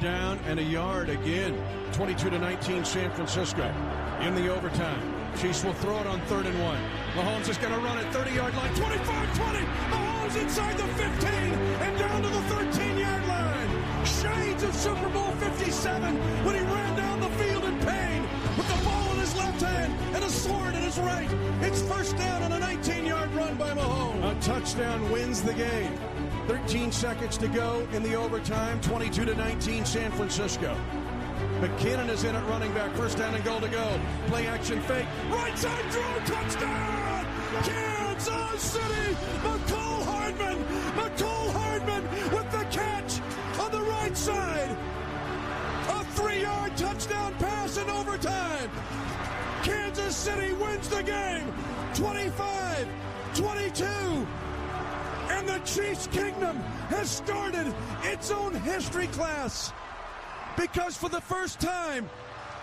down and a yard again. 22-19 San Francisco in the overtime. Chiefs will throw it on 3rd and 1. Mahomes is going to run it 30-yard line. 25-20. Mahomes inside the 15 and down to the 13-yard line. Shades of Super Bowl 57 when he ran down the field in pain with the ball in his left hand and a sword in his right. It's first down on a 19-yard run by Mahomes. A touchdown wins the game. 13 seconds to go in the overtime. 22-19 San Francisco. McKinnon is in at running back. First down and goal to go. Play action fake. Right side throw. Touchdown! Kansas City! McCole Hardman with the catch on the right side. A 3-yard touchdown pass in overtime. Kansas City wins the game. 25-22. And the Chiefs' kingdom has started its own history class. Because for the first time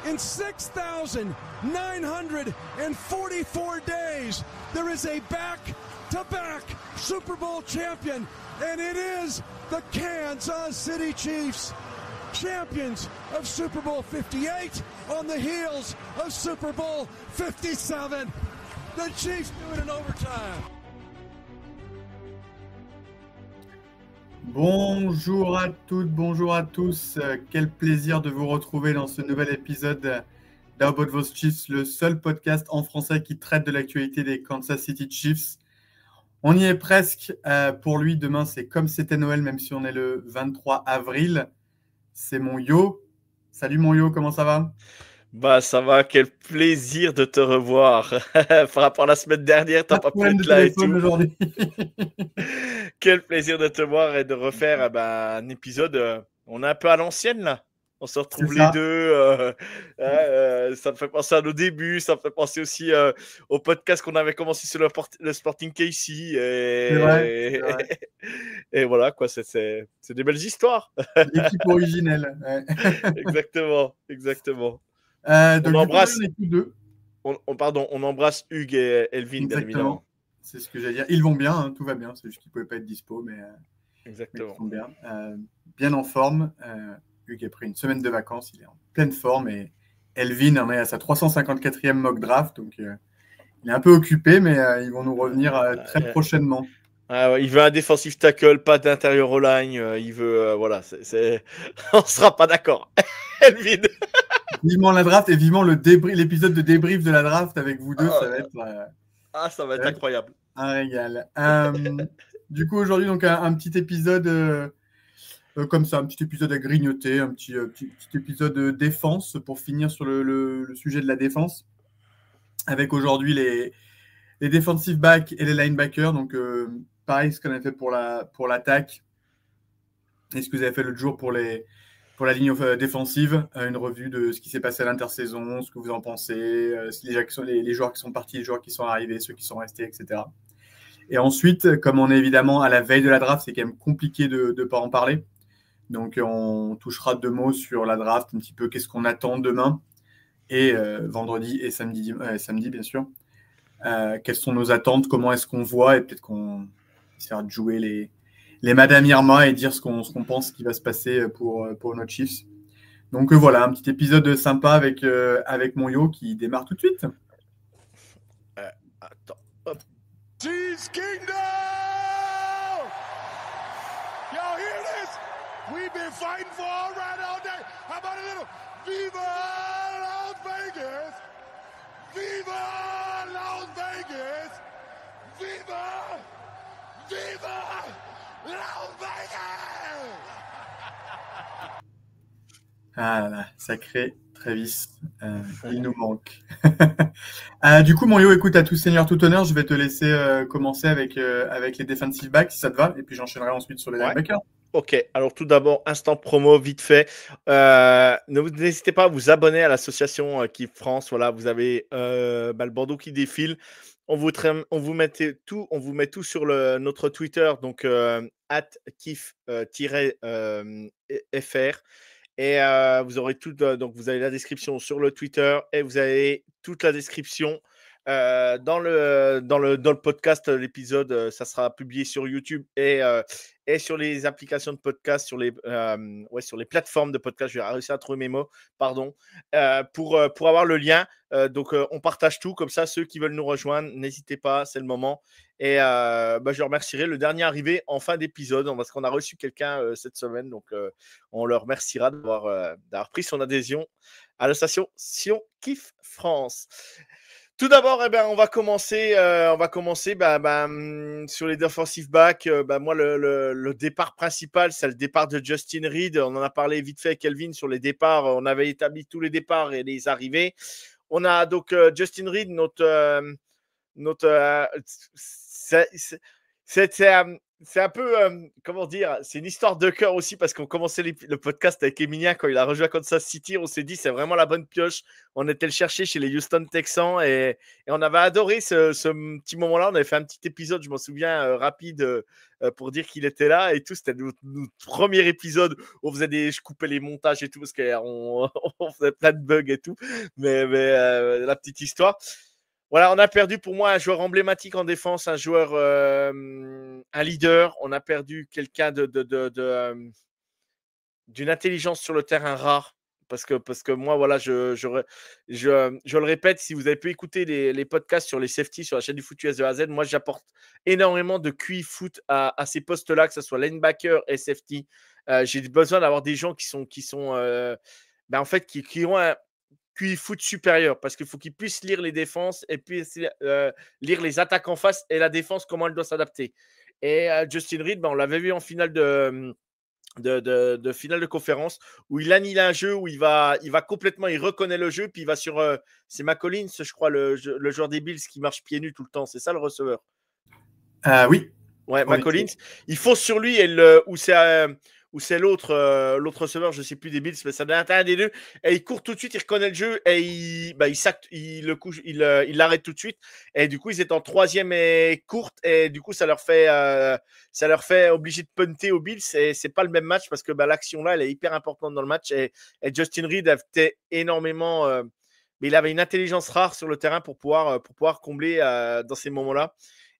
in 6,944 days, there is a back-to-back Super Bowl champion, and it is the Kansas City Chiefs, champions of Super Bowl 58 on the heels of Super Bowl 57. The Chiefs do it in overtime. Bonjour à toutes, bonjour à tous. Quel plaisir de vous retrouver dans ce nouvel épisode d'How About Those Chiefs, le seul podcast en français qui traite de l'actualité des Kansas City Chiefs. On y est presque. Pour lui, demain, c'est comme c'était Noël, même si on est le 23 avril. C'est mon Yo. Salut mon Yo, comment ça va ? Bah ça va, quel plaisir de te revoir. Par rapport à la semaine dernière, t'as pas pu être là et tout. Aujourd'hui. Quel plaisir de te voir et de refaire un épisode. On est un peu à l'ancienne là. On se retrouve les deux. Ça me fait penser à nos débuts. Ça me fait penser aussi au podcast qu'on avait commencé sur le Sporting KC. C'est vrai. Et voilà, quoi. C'est des belles histoires. L'équipe originelle. Ouais. Exactement. Donc on embrasse. On est tous deux. On embrasse Hugues et Elvin, bien évidemment. C'est ce que j'allais dire. Ils vont bien, hein, tout va bien. C'est juste qu'ils ne pouvaient pas être dispo, mais exactement. Ils sont bien. Bien en forme. Hugues a pris une semaine de vacances. Il est en pleine forme. Et Elvin en est à sa 354e mock draft. Donc, il est un peu occupé, mais ils vont nous revenir très prochainement. Il veut un defensive tackle, pas d'intérieur au line. Il veut. Voilà. On ne sera pas d'accord. Elvin. Vivement la draft et vivement l'épisode de débrief de la draft avec vous deux. Ça va être. Ça va être incroyable. Un régal. Du coup, aujourd'hui, donc un petit épisode comme ça, un petit épisode à grignoter, un petit épisode de défense pour finir sur le sujet de la défense. Avec aujourd'hui les defensive backs et les linebackers. Donc, pareil, ce qu'on a fait pour l'attaque et ce que vous avez fait l'autre jour pour la ligne défensive, une revue de ce qui s'est passé à l'intersaison, ce que vous en pensez, les joueurs qui sont partis, les joueurs qui sont arrivés, ceux qui sont restés, etc. Et ensuite, comme on est évidemment à la veille de la draft, c'est quand même compliqué de ne pas en parler. Donc, on touchera 2 mots sur la draft, un petit peu qu'est-ce qu'on attend demain, et vendredi et samedi, bien sûr. Quelles sont nos attentes, comment est-ce qu'on voit, et peut-être qu'on essaiera de jouer les Madame Irma et dire ce qu'on pense qui va se passer pour nos Chiefs. Donc voilà, un petit épisode sympa avec mon Yo qui démarre tout de suite. Attends, hop. Chiefs Kingdom! Y'all hear this? We've been fighting for all right all day. How about a little Viva Las Vegas? Viva Las Vegas! Viva! Viva! Las Vegas! Ah là, sacré Travis, il nous manque. Du coup, mon Yo, écoute, à tout seigneur, tout honneur, je vais te laisser commencer avec les defensive backs, si ça te va, et puis j'enchaînerai ensuite sur les linebackers. Ok, alors tout d'abord, instant promo, vite fait. N'hésitez pas à vous abonner à l'association Kiff France. Voilà, vous avez le bandeau qui défile. On vous met tout sur notre Twitter, donc @kiff-fr. Et vous aurez tout. Donc, vous avez la description sur le Twitter et vous avez toute la description dans le podcast, l'épisode, ça sera publié sur YouTube et sur les applications de podcast, sur les plateformes de podcast. Je vais réussir à trouver mes mots, pardon, pour avoir le lien. Donc, on partage tout. Comme ça, ceux qui veulent nous rejoindre, n'hésitez pas, c'est le moment. Et je remercierai le dernier arrivé en fin d'épisode parce qu'on a reçu quelqu'un cette semaine. Donc, on le remerciera d'avoir pris son adhésion à l'association Kiff France. Tout d'abord, on va commencer sur les defensive backs. Moi, le départ principal, c'est le départ de Justin Reid. On en a parlé vite fait avec Kelvin sur les départs. On avait établi tous les départs et les arrivées. On a donc Justin Reid, c'est un peu, comment dire, c'est une histoire de cœur aussi parce qu'on commençait le podcast avec Emilien quand il a rejoint Kansas City. On s'est dit, c'est vraiment la bonne pioche. On était le chercher chez les Houston Texans et on avait adoré ce petit moment-là. On avait fait un petit épisode, je m'en souviens, rapide pour dire qu'il était là et tout. C'était notre premier épisode. Je coupais les montages et tout parce qu'on on faisait plein de bugs et tout. Mais la petite histoire. Voilà, on a perdu pour moi un joueur emblématique en défense, un joueur, un leader. On a perdu quelqu'un d'une intelligence sur le terrain rare. Parce que moi, voilà, je le répète, si vous avez pu écouter les podcasts sur les safety sur la chaîne du Foot US de A à Z, moi, j'apporte énormément de QI foot à ces postes-là, que ce soit linebacker et safety. J'ai besoin d'avoir des gens qui ont un QI foot supérieur parce qu'il faut qu'ils puissent lire les défenses et puis lire les attaques en face et la défense, comment elle doit s'adapter. Et Justin Reid, on l'avait vu en finale de finale de conférence où il annule un jeu où il va complètement, il reconnaît le jeu puis il va sur c'est McCollins, je crois, le joueur des Bills qui marche pieds nus tout le temps, c'est ça le receveur? Oui. Ouais, McCollins, il fonce sur lui ou c'est l'autre receveur, je ne sais plus des Bills, mais ça doit être un des deux. Et il court tout de suite, il reconnaît le jeu et il l'arrête tout de suite. Et du coup, ils étaient en troisième et courte. Et du coup, ça leur fait obligé de punter aux Bills. Et c'est pas le même match parce que l'action là, elle est hyper importante dans le match. Et Justin Reid avait énormément. Mais il avait une intelligence rare sur le terrain pour pouvoir combler dans ces moments-là.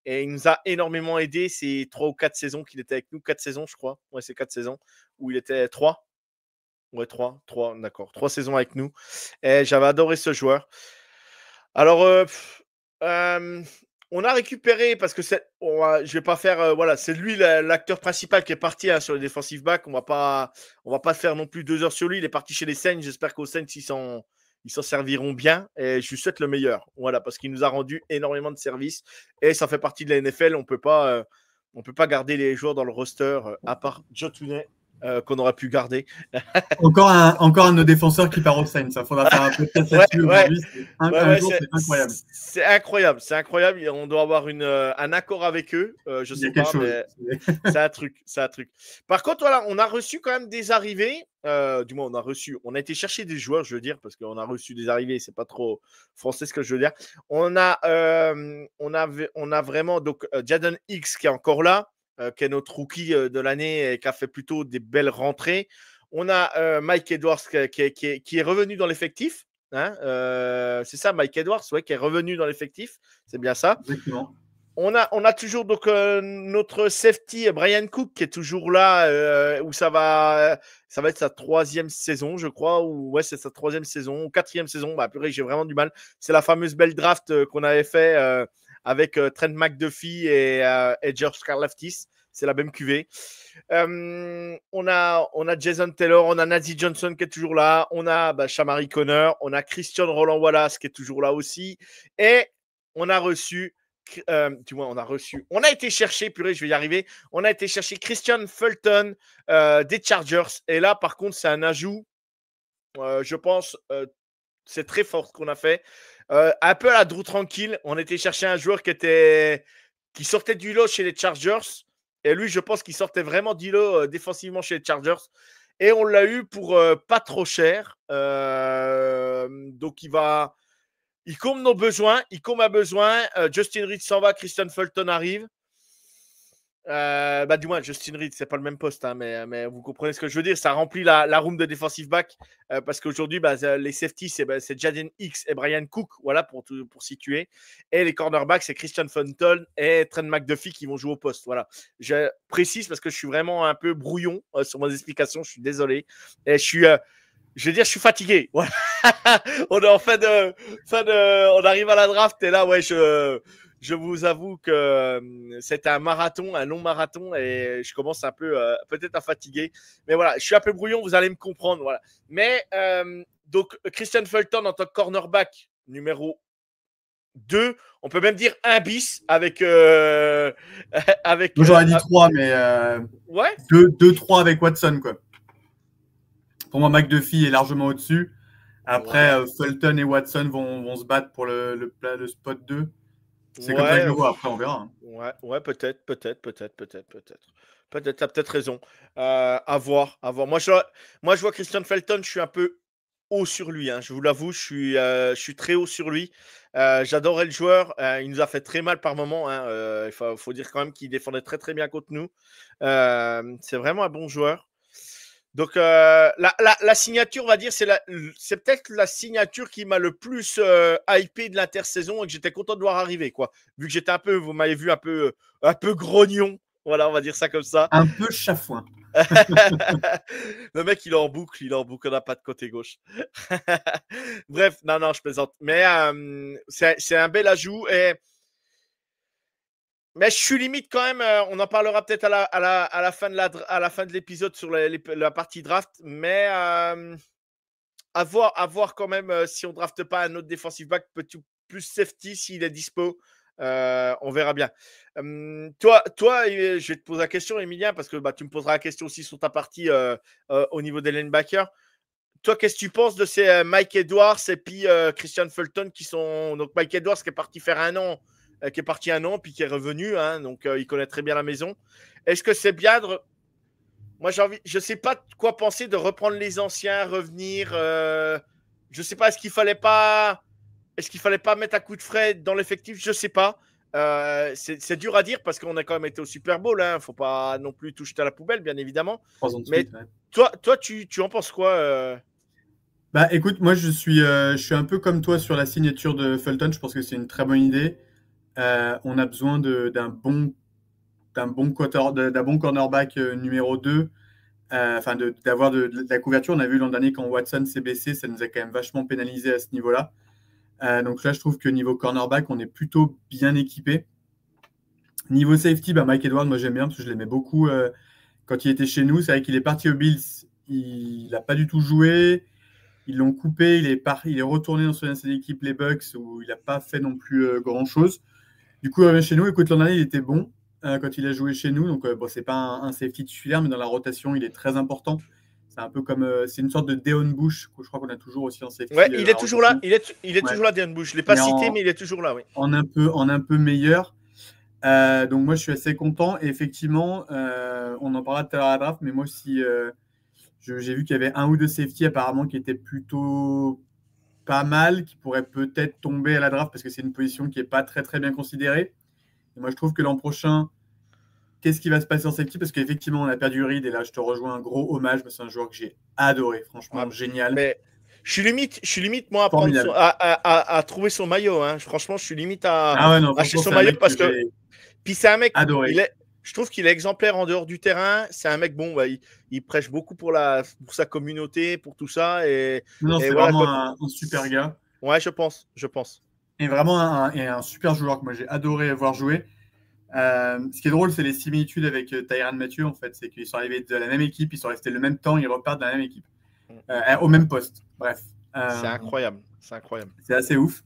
Et il nous a énormément aidé. C'est 3 ou 4 saisons qu'il était avec nous. 4 saisons, je crois. Ouais, c'est 4 saisons où il était 3. Ouais, 3, d'accord. 3 saisons avec nous. Et j'avais adoré ce joueur. Alors, on a récupéré parce que je vais pas faire. Voilà, c'est lui l'acteur principal qui est parti sur les defensive backs. On va pas faire non plus 2 heures sur lui. Il est parti chez les Saints. J'espère qu'aux Saints, ils s'en serviront bien et je lui souhaite le meilleur. Voilà, parce qu'il nous a rendu énormément de services et ça fait partie de la NFL. On peut pas garder les joueurs dans le roster à part Joe Tooney qu'on aurait pu garder. Encore un de nos défenseurs qui part au Saints. Il faudra faire un peu de test là-dessus aujourd'hui. C'est incroyable. C'est incroyable. On doit avoir un accord avec eux. Je sais pas, mais c'est un truc. Par contre, voilà, on a reçu quand même des arrivées. Du moins, on a été chercher des joueurs, je veux dire, parce qu'on a reçu des arrivées. C'est pas trop français ce que je veux dire. On a vraiment donc Jadon Hicks qui est encore là. Qui est notre rookie de l'année et qui a fait plutôt des belles rentrées. On a Mike Edwards qui est revenu dans l'effectif. Hein, c'est ça, Mike Edwards, ouais, qui est revenu dans l'effectif. C'est bien ça. Exactement. On a toujours donc notre safety Brian Cook qui est toujours là où ça va être sa 3e saison, je crois. Ou ouais, c'est sa 3e saison ou 4e saison. Purée, j'ai vraiment du mal. C'est la fameuse belle draft qu'on avait fait avec Trent McDuffie et George Karlaftis. C'est la même cuvée. On a Jason Taylor, on a Nazi Johnson qui est toujours là, on a Shamari Connor, on a Christian Roland Wallace qui est toujours là aussi. Et on a reçu, on a été chercher, purée, je vais y arriver, on a été chercher Christian Fulton des Chargers. Et là, par contre, c'est un ajout, je pense, c'est très fort ce qu'on a fait. Un peu à la Drew Tranquille, on était chercher un joueur qui sortait du lot chez les Chargers. Et lui, je pense qu'il sortait vraiment du lot défensivement chez les Chargers. Et on l'a eu pour pas trop cher. Donc, il comble nos besoins. Il comble à besoin. Justin Reid s'en va. Christian Fulton arrive. Du moins, Justin Reed, c'est pas le même poste, hein, mais vous comprenez ce que je veux dire. Ça remplit la room de defensive back parce qu'aujourd'hui, les safeties, c'est Jaden Hicks et Brian Cook, voilà, pour situer. Et les cornerbacks, c'est Christian Fulton et Trent McDuffie qui vont jouer au poste. Voilà. Je précise parce que je suis vraiment un peu brouillon sur mes explications. Je suis désolé. Et je vais dire, je suis fatigué. Voilà. On est en on arrive à la draft et là, ouais, je vous avoue que c'est un marathon, un long marathon et je commence un peu peut-être à fatiguer. Mais voilà, je suis un peu brouillon, vous allez me comprendre. Voilà. Mais donc, Christian Fulton en tant que cornerback numéro 2, on peut même dire 1 bis avec. Moi, j'aurais dit 3, mais ouais. 2-3 avec Watson, quoi. Pour moi, McDuffie est largement au-dessus. Après, Fulton et Watson vont se battre pour le spot 2. C'est comme ça que je le vois. Après, on verra. Ouais, peut-être. Peut-être, tu as peut-être raison. À voir. Moi, je vois Christian Felton, je suis un peu haut sur lui. Hein. Je vous l'avoue, je suis très haut sur lui. J'adorais le joueur. Il nous a fait très mal par moment. Hein. Il faut dire quand même qu'il défendait très, très bien contre nous. C'est vraiment un bon joueur. Donc, la signature, on va dire, c'est peut-être la signature qui m'a le plus hypé de l'intersaison et que j'étais content de voir arriver, quoi. Vu que j'étais vous m'avez vu un peu grognon. Voilà, on va dire ça comme ça. Un peu chafouin. Le mec, il est en boucle, on n'a pas de côté gauche. Bref, non, je plaisante. Mais c'est un bel ajout. Mais je suis limite quand même, on en parlera peut-être à la fin de l'épisode sur la partie draft, mais à voir quand même si on drafte pas un autre defensive back plus safety s'il est dispo. On verra bien. Toi, je vais te poser la question, Emilien, parce que tu me poseras la question aussi sur ta partie au niveau des linebackers. Toi, qu'est-ce que tu penses de ces Mike Edwards et puis Christian Fulton qui sont. Donc, Mike Edwards qui est parti faire 1 an, qui est parti 1 an, puis qui est revenu. Hein, donc, il connaît très bien la maison. Est-ce que c'est bien de. Moi, je ne sais pas quoi penser de reprendre les anciens, revenir. Je ne sais pas, est-ce qu'il fallait pas mettre un coup de frais dans l'effectif? Je ne sais pas. C'est dur à dire parce qu'on a quand même été au Super Bowl. Il ne faut pas non plus tout jeter à la poubelle, bien évidemment. 3 ans de Mais suite, ouais. toi, tu en penses quoi Écoute, moi, je suis un peu comme toi sur la signature de Fulton. Je pense que c'est une très bonne idée. On a besoin d'un bon cornerback numéro 2. D'avoir de la couverture. On a vu l'an dernier quand Watson s'est blessé, ça nous a quand même vachement pénalisé à ce niveau-là. Donc là, je trouve que niveau cornerback, on est plutôt bien équipé. Niveau safety, Mike Edwards, moi j'aime bien parce que je l'aimais beaucoup quand il était chez nous. C'est vrai qu'il est parti aux Bills, il n'a pas du tout joué. Ils l'ont coupé, il est retourné dans son équipe, les Bucks, où il n'a pas fait non plus grand-chose. Du coup, il revient chez nous. Écoute, l'an dernier, il était bon quand il a joué chez nous. Donc, c'est pas un safety titulaire, mais dans la rotation, il est très important. C'est un peu comme c'est une sorte de Deon Bush que je crois qu'on a toujours aussi en safety. Ouais, il est toujours là. Il est toujours là, Deon Bush. Je ne l'ai pas cité, mais il est toujours là, oui. En un peu meilleur. Donc moi, je suis assez content. Et effectivement, on en parlera tout à l'heure à la draft, mais moi aussi, j'ai vu qu'il y avait 1 ou 2 safety apparemment qui étaient plutôt pas mal, qui pourraient peut-être tomber à la draft parce que c'est une position qui n'est pas très très bien considérée. Et moi, je trouve que l'an prochain, qu'est-ce qui va se passer en safety? Parce qu'effectivement, on a perdu Reed et là, je te rejoins, un gros hommage. C'est un joueur que j'ai adoré, franchement, génial. Mais je suis limite moi, à trouver son maillot. Hein. Franchement, je suis limite à acheter son maillot parce que. Puis c'est un mec. Adoré. Je trouve qu'il est exemplaire en dehors du terrain. C'est un mec, il prêche beaucoup pour sa communauté, pour tout ça. C'est vraiment un super gars. Ouais, je pense. Et vraiment un super joueur que moi j'ai adoré voir jouer. Ce qui est drôle, c'est les similitudes avec Tyrann Mathieu, en fait. C'est qu'ils sont arrivés de la même équipe, ils sont restés le même temps, ils repartent de la même équipe. Au même poste. Bref. C'est incroyable. C'est assez ouf.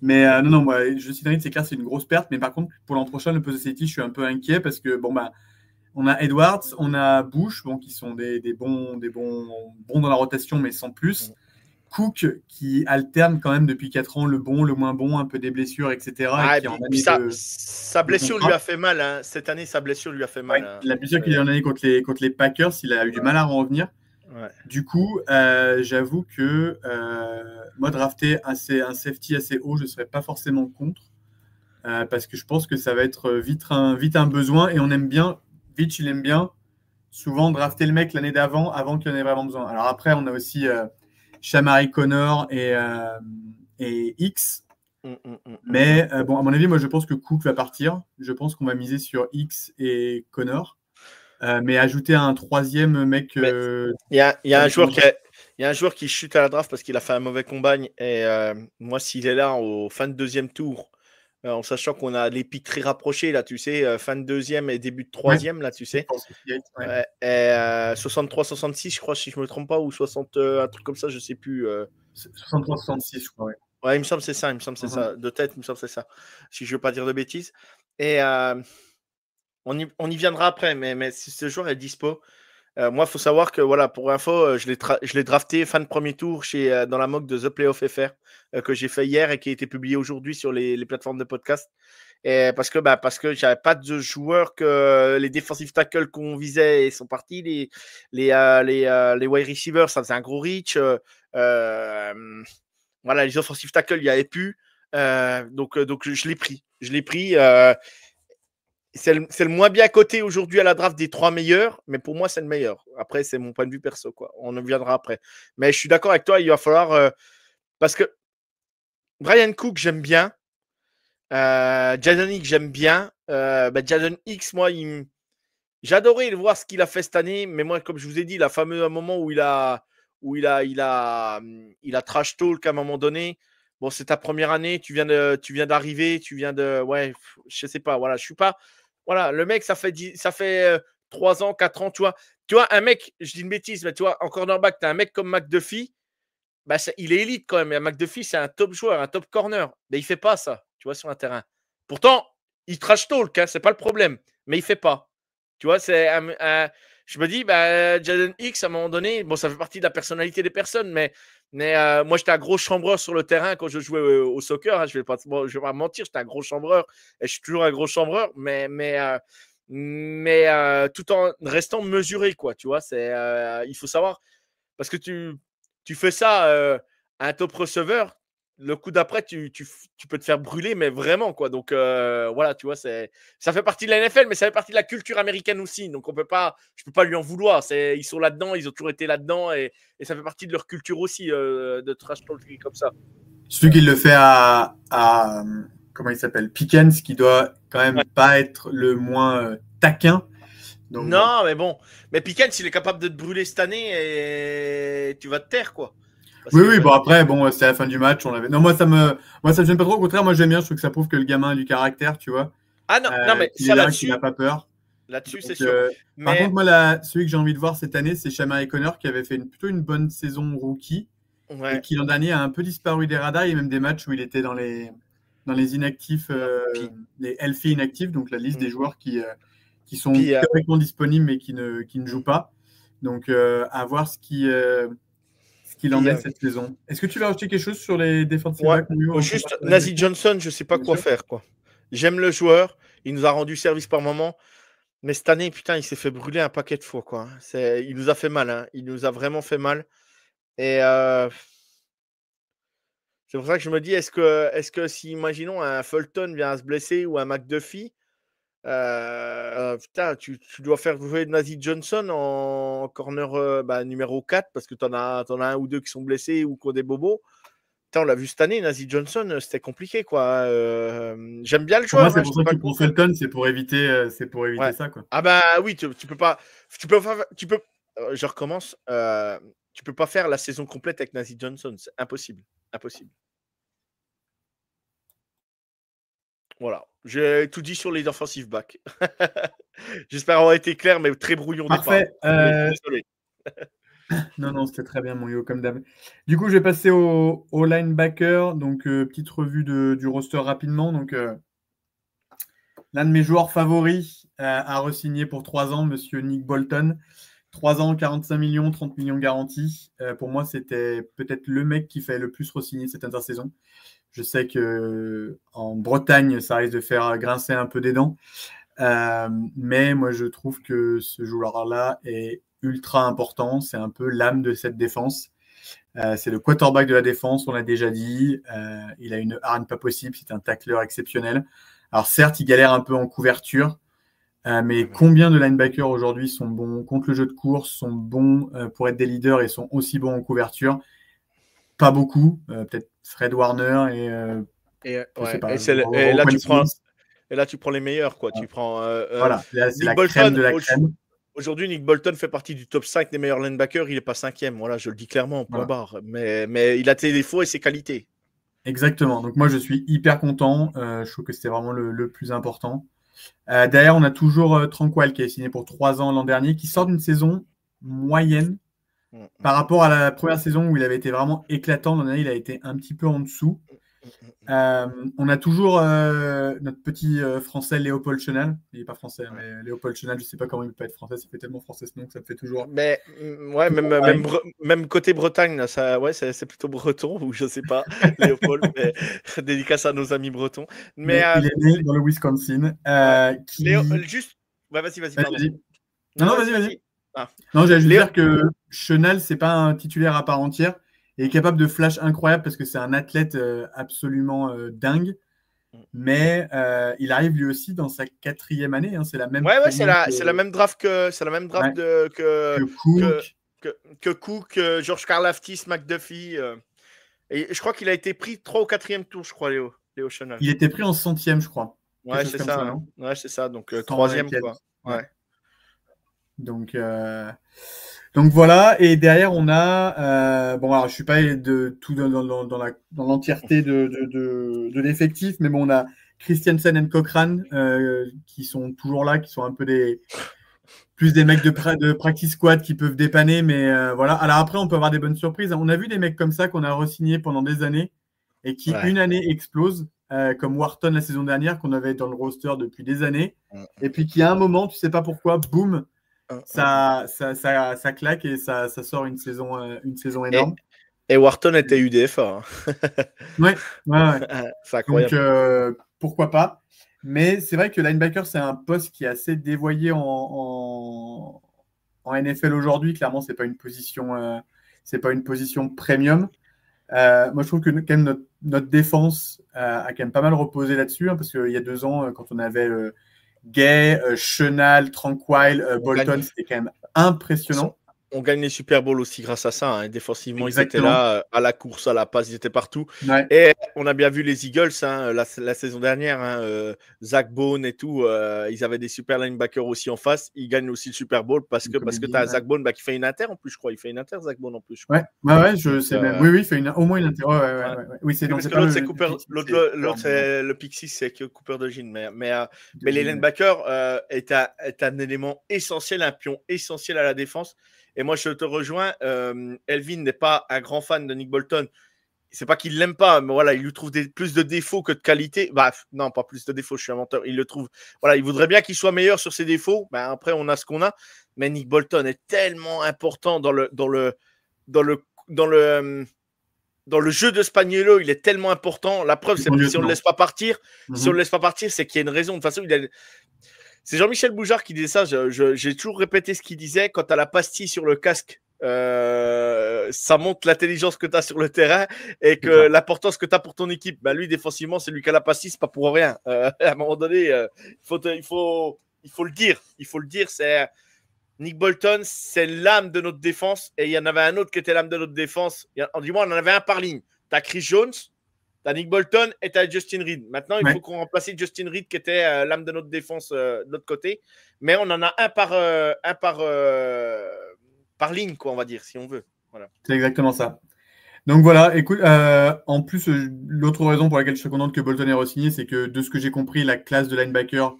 Mais non, moi, Justin Reed, c'est clair, c'est une grosse perte. Mais par contre, pour l'an prochain, le poste de safety, je suis un peu inquiet parce que, on a Edwards, on a Bush, qui sont des bons dans la rotation, mais sans plus. Cook, qui alterne quand même depuis 4 ans le bon, le moins bon, un peu des blessures, etc. Sa blessure lui a fait mal. Hein. Cette année, sa blessure lui a fait mal. Ouais, la blessure qu'il a en année contre les Packers, il a eu du mal à en revenir. Ouais. Du coup, j'avoue que moi, drafter un safety assez haut, je ne serais pas forcément contre. parce que je pense que ça va être vite un besoin. Et on aime bien, Vitch, il aime bien souvent drafter le mec l'année d'avant, avant qu'il en ait vraiment besoin. Alors après, on a aussi Shamari Connor et X. Mais bon, à mon avis, moi, je pense que Cook va partir. Je pense qu'on va miser sur X et Connor. Mais ajouter un troisième mec. Il y a un joueur qui chute à la draft parce qu'il a fait un mauvais combine. Et moi, s'il est là au fin de deuxième tour, en sachant qu'on a les pics très rapprochés, là, tu sais, fin de deuxième et début de troisième, là, tu sais. 63-66, je crois, si je ne me trompe pas, ou 60, un truc comme ça, je ne sais plus. 63-66, je crois, ouais, il me semble que c'est ça, ça. De tête, il me semble que c'est ça. Si je ne veux pas dire de bêtises. Et on y viendra après, mais si ce joueur est dispo, moi, il faut savoir que, voilà, pour info, je l'ai drafté fin de premier tour dans la mock de The Playoff FR que j'ai fait hier et qui a été publié aujourd'hui sur les plateformes de podcast. Et parce que j'avais pas de joueurs que les defensive tackles qu'on visait sont partis. Les wide receivers, ça faisait un gros reach. Voilà, les offensive tackles, il n'y avait plus. Donc, je l'ai pris. C'est le moins bien coté aujourd'hui à la draft des 3 meilleurs, mais pour moi, c'est le meilleur. Après, c'est mon point de vue perso, quoi. On en viendra après. Mais je suis d'accord avec toi, il va falloir... parce que Brian Cook, j'aime bien. Jadon X, j'aime bien. Jadon X, moi, j'adorais voir ce qu'il a fait cette année, mais moi, comme je vous ai dit, le fameux moment où il a trash talk à un moment donné. Bon, c'est ta première année, tu viens d'arriver, ouais, je sais pas, voilà, je suis pas... Voilà, le mec, ça fait 3 ans, 4 ans, tu vois. Tu vois, un mec, je dis une bêtise, mais tu vois, en cornerback, tu as un mec comme McDuffie, il est élite quand même. Et McDuffie, c'est un top joueur, un top corner. Mais il fait pas ça, tu vois, sur un terrain. Pourtant, il trash talk, hein, c'est pas le problème. Mais il fait pas. Tu vois, je me dis, Jadon X, à un moment donné, bon, ça fait partie de la personnalité des personnes, mais moi, j'étais un gros chambreur sur le terrain quand je jouais au soccer. Hein, je vais pas mentir, j'étais un gros chambreur et je suis toujours un gros chambreur, mais tout en restant mesuré, quoi. Tu vois, il faut savoir, parce que tu fais ça à un top receveur, le coup d'après, tu peux te faire brûler, mais vraiment, quoi. Donc, voilà, tu vois, ça fait partie de la NFL, mais ça fait partie de la culture américaine aussi. Donc, je peux pas lui en vouloir. Ils sont là-dedans, ils ont toujours été là-dedans, et ça fait partie de leur culture aussi, de trash talking comme ça. Celui qui le fait à comment il s'appelle, Pickens, qui doit quand même pas être le moins taquin. Donc, non, mais bon. Mais Pickens, il est capable de te brûler cette année et tu vas te taire, quoi. Oui, bon, après, bon, c'est la fin du match. Non, moi, ça me gêne pas trop. Au contraire, moi, j'aime bien. Je trouve que ça prouve que le gamin a du caractère, tu vois. Ah non, mais ça là-dessus, il n'a pas peur. Là-dessus, c'est sûr. Par contre, moi, celui que j'ai envie de voir cette année, c'est Shamari Connor, qui avait fait plutôt une bonne saison rookie. Et qui, l'an dernier, a un peu disparu des radars. Il y a même des matchs où il était dans les inactifs, les healthy inactifs, donc la liste des joueurs qui sont théoriquement disponibles, mais qui ne jouent pas. Donc, à voir ce qu'il en est cette saison. Est-ce que tu vas rajouter quelque chose sur les defensive backs? Juste Nazeeh Johnson, je ne sais pas quoi faire, quoi. J'aime le joueur, il nous a rendu service par moment, mais cette année, putain, il s'est fait brûler un paquet de fois, quoi. Il nous a fait mal, hein. Il nous a vraiment fait mal. Et c'est pour ça que je me dis, est-ce que si, imaginons, un Fulton vient à se blesser ou un McDuffie, putain, tu dois faire jouer Nazeeh Johnson en corner numéro 4 parce que t'en as un ou deux qui sont blessés ou qui ont des bobos. Putain, on l'a vu cette année, Nazeeh Johnson, c'était compliqué, quoi. J'aime bien le joueur. Moi, c'est pour ça que tu prends Fulton, c'est pour éviter ça, quoi. Ah bah oui, tu peux pas. Je recommence. Tu peux pas faire la saison complète avec Nazeeh Johnson, c'est impossible. Voilà, j'ai tout dit sur les offensive backs. J'espère avoir été clair, mais très brouillon. Parfait. Désolé. Non, c'était très bien, mon yo, comme d'hab. Du coup, je vais passer au linebacker. Donc, petite revue du roster rapidement. Donc, l'un de mes joueurs favoris a re-signé pour 3 ans, monsieur Nick Bolton. 3 ans, 45 millions, 30 millions garantis. Pour moi, c'était peut-être le mec qui fait le plus re-signer cette intersaison. Je sais qu'en Bretagne, ça risque de faire grincer un peu des dents. Mais moi, je trouve que ce joueur-là est ultra important. C'est un peu l'âme de cette défense. C'est le quarterback de la défense, on l'a déjà dit. Il a une hargne pas possible. C'est un tacleur exceptionnel. Alors certes, il galère un peu en couverture, mais combien de linebackers aujourd'hui sont bons contre le jeu de course, sont bons pour être des leaders et sont aussi bons en couverture? Pas beaucoup. Peut-être Fred Warner je sais pas, et là, tu prends les meilleurs, quoi. Tu prends voilà, là, c'est Nick la Bolton, crème de la crème. Aujourd'hui, Nick Bolton fait partie du top 5 des meilleurs linebackers. Il n'est pas 5e. Voilà, je le dis clairement, point barre. Mais il a ses défauts et ses qualités. Exactement. Donc, moi, je suis hyper content. Je trouve que c'était vraiment le plus important. Derrière, on a toujours Tranquil qui est signé pour 3 ans l'an dernier, qui sort d'une saison moyenne par rapport à la première saison où il avait été vraiment éclatant. L'an dernier, il a été un petit peu en dessous. On a toujours notre petit français Léopold Chenal. Il n'est pas français, mais Léopold Chenal, je ne sais pas comment il peut être français. Ça fait tellement français ce nom que ça me fait toujours. Mais ouais, même côté Bretagne, là, ça, ouais, c'est plutôt breton, ou je ne sais pas, Léopold, mais dédicace à nos amis bretons. Mais il est né dans le Wisconsin. Juste, ouais, vas-y, pardon. Non, vas-y. Ah. Non, j'allais juste dire que Chenal, c'est pas un titulaire à part entière. Il est capable de flash incroyable parce que c'est un athlète absolument dingue. Mais il arrive lui aussi dans sa 4e année. Hein, c'est la même. C'est la même draft que Cook, George Karlaftis, McDuffie. Et je crois qu'il a été pris 3 ou 4e tour, je crois, Léo Chenal. Il était pris en 100e, je crois. Ouais, c'est ça. Ouais, c'est ça. Donc 3e, quoi. Ouais. Donc voilà, et derrière on a alors je suis pas de tout dans l'entièreté de l'effectif, mais bon, on a Christiansen et Cochrane qui sont toujours là, qui sont un peu plus des mecs de practice squad qui peuvent dépanner, mais voilà. Alors après on peut avoir des bonnes surprises. On a vu des mecs comme ça qu'on a re-signé pendant des années et qui une année explosent, comme Wharton la saison dernière qu'on avait dans le roster depuis des années, et puis qui à un moment, tu sais pas pourquoi, boum, ça claque et ça sort une saison énorme. Et Wharton était UDFA. Ouais. C'est incroyable. Donc, pourquoi pas. Mais c'est vrai que linebacker, c'est un poste qui est assez dévoyé en NFL aujourd'hui. Clairement, c'est pas une position premium. Moi, je trouve que quand même notre défense a quand même pas mal reposé là-dessus, hein, parce qu'il y a 2 ans, quand on avait Gay, Chenal, Tranquil, Bolton, c'était quand même impressionnant. On gagne les Super Bowls aussi grâce à ça. Hein. Défensivement, exactement. Ils étaient là, à la course, à la passe, ils étaient partout. Ouais. Et on a bien vu les Eagles la saison dernière. Zach Bone et tout, ils avaient des super linebackers aussi en face. Ils gagnent aussi le Super Bowl parce que tu as Zach Bone qui fait une inter en plus, je crois. Il fait une inter, Zach Bone en plus. Je crois. Ouais, je sais même. Oui, il fait au moins une inter. Oui, c'est parce que l'autre, c'est Cooper. L'autre, c'est le pick 6, c'est Cooper de Gine. Mais les linebackers est un élément essentiel, un pion essentiel à la défense. Et moi, je te rejoins. Elvin n'est pas un grand fan de Nick Bolton. C'est pas qu'il l'aime pas, mais voilà, il lui trouve plus de défauts que de qualités. Bah, non, pas plus de défauts, je suis un menteur. Il le trouve. Voilà, il voudrait bien qu'il soit meilleur sur ses défauts. Bah, après, on a ce qu'on a. Mais Nick Bolton est tellement important dans le jeu de Spagnuolo. Il est tellement important. La preuve, c'est que si on ne le laisse pas partir, c'est qu'il y a une raison. De toute façon, c'est Jean-Michel Boujard qui disait ça. J'ai toujours répété ce qu'il disait. Quand tu as la pastille sur le casque, ça montre l'intelligence que tu as sur le terrain et que l'importance que tu as pour ton équipe. Bah, lui, défensivement, c'est lui qui a la pastille, c'est pas pour rien. À un moment donné, il faut le dire. Il faut le dire. C'est Nick Bolton, c'est l'âme de notre défense. Et il y en avait un autre qui était l'âme de notre défense. Du moins, on en avait un par ligne. Tu as Chris Jones, tu as Nick Bolton et tu as Justin Reed. Maintenant, il faut qu'on remplace Justin Reed qui était l'âme de notre défense de l'autre côté. Mais on en a un par ligne, quoi, on va dire, si on veut. Voilà. C'est exactement ça. Donc voilà, écoute, en plus, l'autre raison pour laquelle je suis contente que Bolton ait re-signé, c'est que de ce que j'ai compris, la classe de linebacker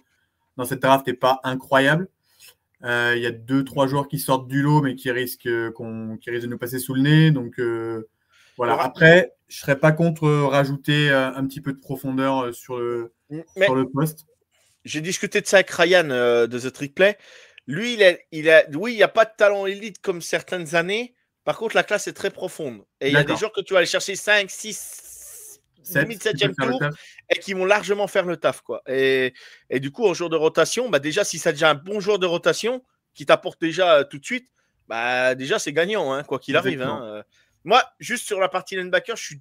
dans cette draft n'est pas incroyable. Il y a 2-3 joueurs qui sortent du lot, mais qui risquent de nous passer sous le nez. Donc voilà. Après, je ne serais pas contre rajouter un petit peu de profondeur sur le poste. J'ai discuté de ça avec Ryan de The Trick Play. Lui, il n'y a pas de talent élite comme certaines années. Par contre, la classe est très profonde. Et il y a des joueurs que tu vas aller chercher 5, 6, 7e tour et qui vont largement faire le taf, quoi. Et du coup, en joueur de rotation, bah déjà, si ça déjà un bon joueur de rotation qui t'apporte déjà tout de suite, bah déjà, c'est gagnant, hein, quoi qu'il arrive. Hein. Moi, juste sur la partie linebacker, je suis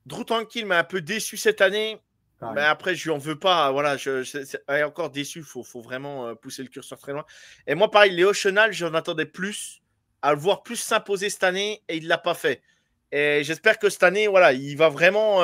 Drew Tranquil m'a un peu déçu cette année. pareil. Mais après, je lui en veux pas. Voilà, elle est encore déçu. Faut vraiment pousser le curseur très loin. Et moi, pareil, Léo Chenal, j'en attendais plus, à le voir plus s'imposer cette année, et il l'a pas fait. Et j'espère que cette année, voilà, il va vraiment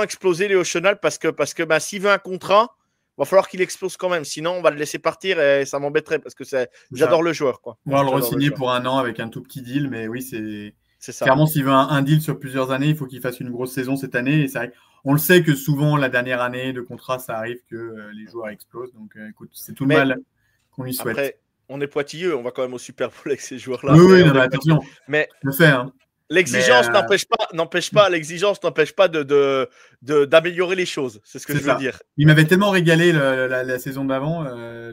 exploser Léo Chenal parce que bah, s'il veut un contrat, va falloir qu'il explose quand même. Sinon, on va le laisser partir et ça m'embêterait parce que j'adore le joueur, quoi. On va le J'adore re-signer pour 1 an avec un tout petit deal, mais oui, C'est ça. clairement, s'il veut un deal sur plusieurs années, il faut qu'il fasse une grosse saison cette année. Et c'est vrai, on le sait que souvent, la dernière année de contrat, ça arrive que les joueurs explosent. Donc, écoute, c'est tout le mal qu'on lui souhaite. Après, on est pointilleux, on va quand même au Super Bowl avec ces joueurs-là. Oui, non, mais attention, mais je le fais. Hein. l'exigence n'empêche pas d'améliorer les choses. C'est ce que je veux dire. Il m'avait tellement régalé la saison d'avant,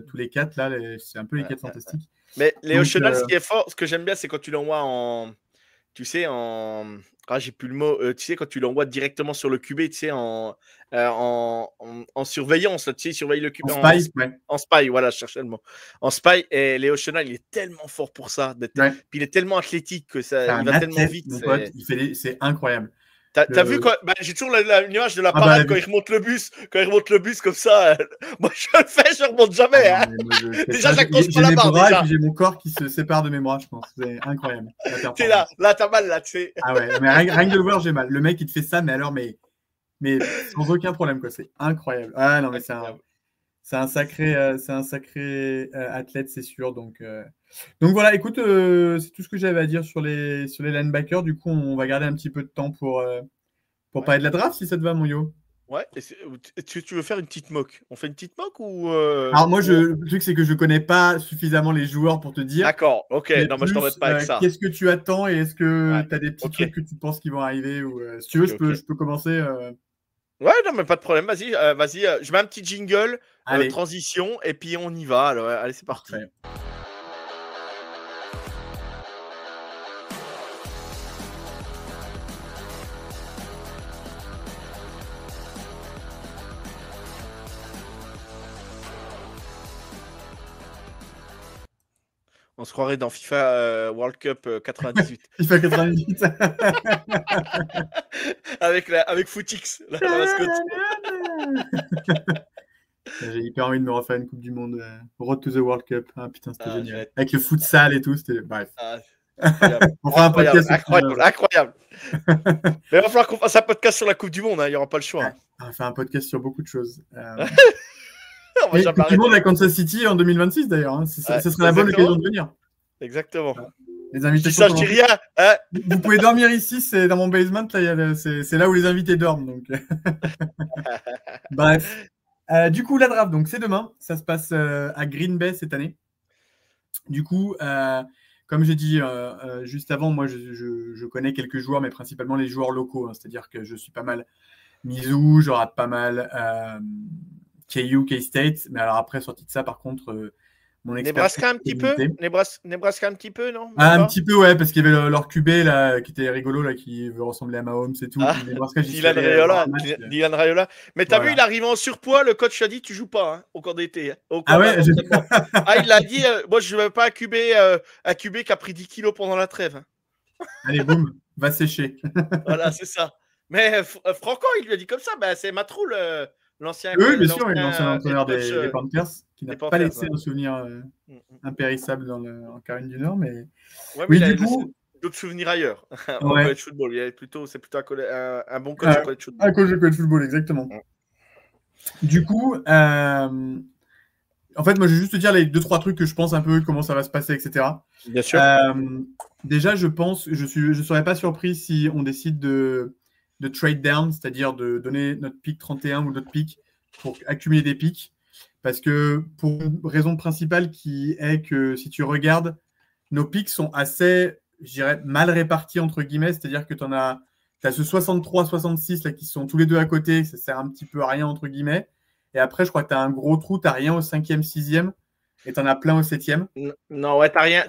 tous les 4, là, c'est un peu les 4 fantastiques. Mais Léo Chenal, ce qui est fort, ce que j'aime bien, c'est quand tu l'envoies j'ai plus le mot, tu sais, quand tu l'envoies directement sur le QB, tu sais, en surveillance, tu sais, surveille le QB. En spy, voilà, je cherchais le mot. En spy, et Léo Chenal, il est tellement fort pour ça. Puis il est tellement athlétique que il va tellement vite. C'est incroyable. T'as vu quoi? J'ai toujours l'image de la parade quand il remonte le bus. Quand il remonte le bus comme ça, moi je le fais, je remonte jamais. Déjà, j'accroche pas la barre. J'ai mes bras et j'ai mon corps qui se sépare de mes bras, je pense. C'est incroyable. T'es là, t'as mal là, tu sais. Ah ouais, mais rien que de le voir, j'ai mal. Le mec, il te fait ça, mais alors, mais sans aucun problème, quoi. C'est incroyable. Ah non, mais c'est un sacré athlète, c'est sûr. Donc voilà, écoute, c'est tout ce que j'avais à dire sur les linebackers. Du coup, on va garder un petit peu de temps pour parler de la draft, si ça te va, mon yo. Ouais, tu veux faire une petite mock? On fait une petite mock ou Alors moi, le truc, c'est que je connais pas suffisamment les joueurs pour te dire. D'accord, ok. Non, moi je t'embête pas avec ça. Qu'est-ce que tu attends et est-ce que tu as des petits trucs que tu penses qui vont arriver ou, si tu veux, je peux commencer. Ouais, non, mais pas de problème. Vas-y, je mets un petit jingle, transition, et puis on y va. Alors, allez, c'est parti. Parfait. On se croirait dans FIFA World Cup 98. FIFA 98. avec Footix, la mascotte. J'ai hyper envie de me refaire une Coupe du Monde. Road to the World Cup. Ah putain, c'était génial. Avec le futsal et tout, c'était. Bref. On fera un podcast. Incroyable. Mais il va falloir qu'on fasse un podcast sur la Coupe du Monde, il n'y aura pas le choix. Ouais, on va faire un podcast sur beaucoup de choses. Coupe du Monde à Kansas City en 2026 d'ailleurs. Hein. Ce serait la bonne occasion de venir. Exactement. Les invités. Je dis rien. Hein. Vous pouvez dormir ici, c'est dans mon basement. C'est là où les invités dorment. Donc. Bref. Du coup, la draft, donc c'est demain. Ça se passe à Green Bay cette année. Du coup, comme j'ai dit juste avant, moi je connais quelques joueurs, mais principalement les joueurs locaux. Hein. C'est-à-dire que je suis pas mal Mizzou, je rate pas mal KU, K-State. Mais alors après, sorti de ça, par contre, mon Nebraska un petit peu. Nebraska un petit peu, non? Un petit peu, ouais, parce qu'il y avait leur QB là, qui était rigolo, là, qui veut ressembler à Mahomes et tout. Nebraska, Dylan Raiola. Mais t'as vu, il arrive en surpoids. Le coach a dit tu joues pas au camp d'été. Ouais, il a dit moi je ne veux pas un QB qui a pris 10 kilos pendant la trêve. Allez, boum, va sécher. Voilà, c'est ça. Mais Franco, il lui a dit comme ça, c'est Matroul, l'ancien. Oui, bien sûr, l'ancien entraîneur des Panthers, qui n'a pas laissé un souvenir impérissable en Caroline du Nord. Mais oui, du coup, d'autres souvenirs ailleurs. En college football, c'est plutôt un bon coach de college football. Un coach de college football, exactement. Du coup, en fait, moi, je vais juste te dire les 2-3 trucs que je pense un peu comment ça va se passer, etc. Bien sûr. Déjà, je pense, je serais pas surpris si on décide de trade down, c'est-à-dire de donner notre pick 31 ou notre pick pour accumuler des picks. Parce que pour une raison principale qui est que si tu regardes, nos picks sont assez, je dirais, mal répartis entre guillemets. C'est-à-dire que tu as ce 63-66 là, qui sont tous les deux à côté. Ça sert un petit peu à rien entre guillemets. Et après, je crois que tu as un gros trou. Tu n'as rien au 5e, 6e. Et tu en as plein au 7e. Non, ouais, tu n'as rien.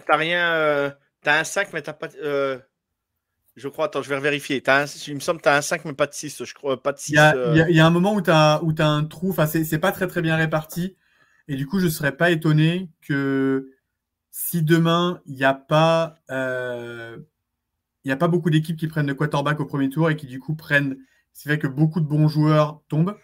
Tu as un 5, mais tu n'as pas... Je crois, attends, je vais vérifier. Il me semble que tu as un 5, mais pas de 6. Je crois pas de 6. Il y a un moment où tu as un trou. Enfin, c'est pas très, très bien réparti. Et du coup, je ne serais pas étonné que si demain, il n'y a pas beaucoup d'équipes qui prennent le quarterback au premier tour et qui, du coup, prennent C'est fait que beaucoup de bons joueurs tombent.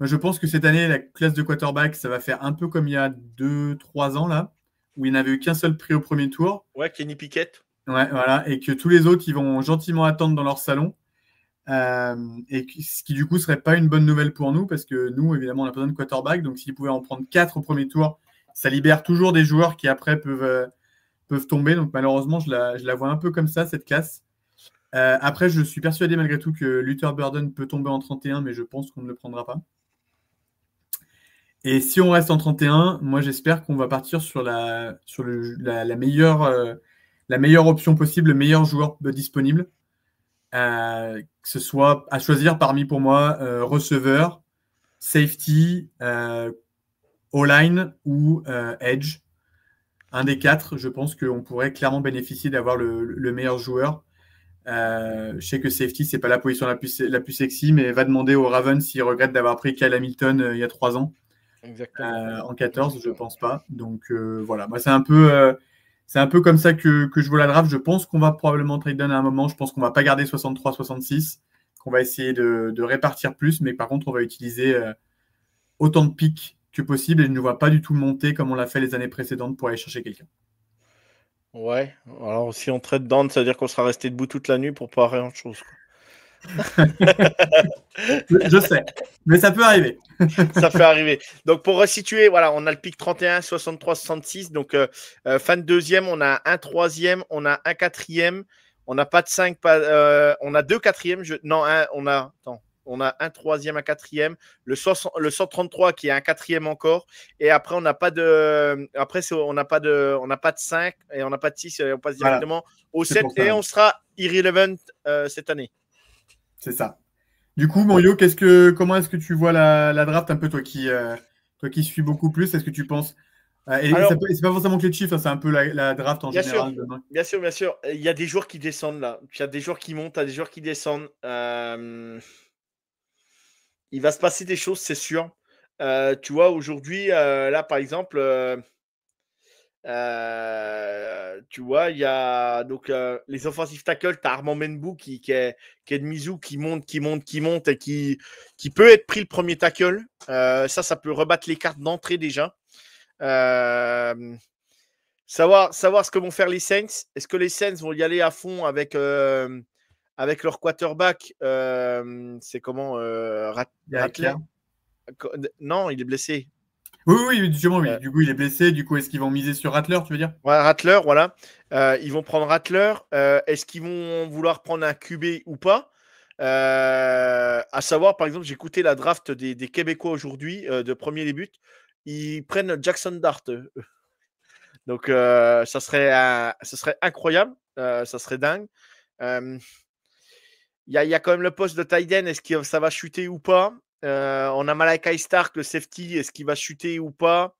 Moi, je pense que cette année, la classe de quarterback, ça va faire un peu comme il y a 2-3 ans, là, où il n'y avait eu qu'un seul prix au premier tour. Ouais, Kenny Pickett. Ouais, voilà, et que tous les autres, ils vont gentiment attendre dans leur salon. Ce qui, du coup, serait pas une bonne nouvelle pour nous, parce que nous, évidemment, on a besoin de quarterback. Donc, s'ils pouvaient en prendre 4 au premier tour, ça libère toujours des joueurs qui, après, peuvent tomber. Donc, malheureusement, je la vois un peu comme ça, cette classe. Après, je suis persuadé malgré tout que Luther Burden peut tomber en 31, mais je pense qu'on ne le prendra pas. Et si on reste en 31, moi j'espère qu'on va partir sur la meilleure option possible, le meilleur joueur disponible. Que ce soit à choisir parmi, pour moi, receveur, safety, O-line ou edge. Un des 4, je pense qu'on pourrait clairement bénéficier d'avoir le meilleur joueur. Je sais que safety, c'est pas la position la plus sexy, mais va demander aux Ravens s'ils regrettent d'avoir pris Kyle Hamilton il y a 3 ans. Exactement. En 14, je pense pas. Donc voilà, moi c'est un peu comme ça que je vois la draft. Je pense qu'on va probablement trade down à un moment. Je pense qu'on va pas garder 63-66, qu'on va essayer de répartir plus, mais par contre on va utiliser autant de pics que possible et je ne vois pas du tout monter comme on l'a fait les années précédentes pour aller chercher quelqu'un. Ouais, alors si on trade down, ça veut dire qu'on sera resté debout toute la nuit pour pas rien de chose. Je sais, mais ça peut arriver. Ça peut arriver. Donc, pour resituer, voilà, on a le pic 31, 63, 66. Donc, fin de deuxième, on a un troisième, on a un quatrième. On n'a pas de 5, on a 2 quatrièmes. Non, on a un troisième, un quatrième. Le 133 qui est un quatrième encore. Et après, on n'a pas de. Après, on n'a pas de 5 et on n'a pas de 6. On passe directement au 7 et on sera irrelevant cette année. C'est ça. Du coup, Mario, comment est-ce que tu vois la draft un peu, toi qui suis beaucoup plus? Est-ce que tu penses alors, c'est pas forcément que les Chiefs, hein, c'est un peu la draft en général. Bien sûr. Il y a des joueurs qui descendent là. Il y a des joueurs qui montent, il y a des joueurs qui descendent. Il va se passer des choses, c'est sûr. Tu vois, aujourd'hui, là, par exemple, tu vois, il y a donc les offensive tackles, tu as Armand Menbou qui est de Mizou, qui monte et qui peut être pris le premier tackle. Ça peut rebattre les cartes d'entrée déjà. Savoir ce que vont faire les Saints. Est-ce que les Saints vont y aller à fond avec leur quarterback? C'est comment Rattler? Non, il est blessé. Oui, justement, oui. Du coup, il est blessé. Du coup, est-ce qu'ils vont miser sur Rattler, tu veux dire? Ouais, Rattler, voilà. Ils vont prendre Rattler. Est-ce qu'ils vont vouloir prendre un QB ou pas? À savoir, par exemple, j'ai écouté la draft des Québécois aujourd'hui, de premier début. Ils prennent Jackson Dart. Donc, ça serait incroyable. Ça serait dingue. Il y a quand même le poste de tight end. Est-ce que ça va chuter ou pas? On a Malachi Stark, le safety. Est-ce qu'il va chuter ou pas?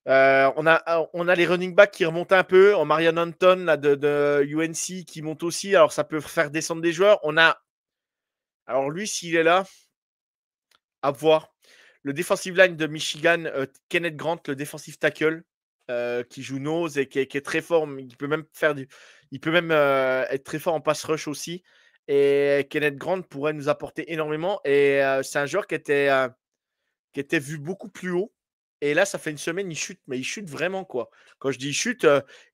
On a les running backs qui remontent un peu. En Marion Anton là, de UNC qui monte aussi. Alors, ça peut faire descendre des joueurs. Alors, lui, s'il est là, à voir. Le defensive line de Michigan, Kenneth Grant, le defensive tackle, qui joue nose et qui est très fort. Il peut même être très fort en pass rush aussi. Et Kenneth Grant pourrait nous apporter énormément. Et c'est un joueur qui était vu beaucoup plus haut. Et là, ça fait une semaine, il chute. Mais il chute vraiment, quoi. Quand je dis chute,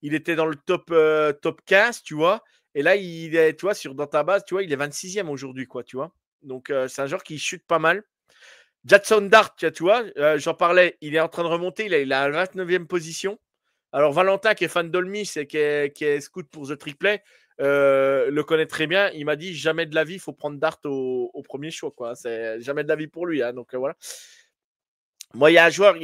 il était dans le top 15, tu vois. Et là, il est, tu vois, dans ta base, tu vois, il est 26e aujourd'hui, quoi, tu vois. Donc, c'est un joueur qui chute pas mal. Jackson Dart, tu vois, j'en parlais, il est en train de remonter, il est à la 29e position. Alors, Valentin, qui est fan d'Olmis et qui est scout pour The Trick Play, le connaît très bien. Il m'a dit jamais de la vie, il faut prendre Dart au premier choix, quoi. C'est jamais de la vie pour lui. Hein, donc, voilà. Moi, il y a un joueur,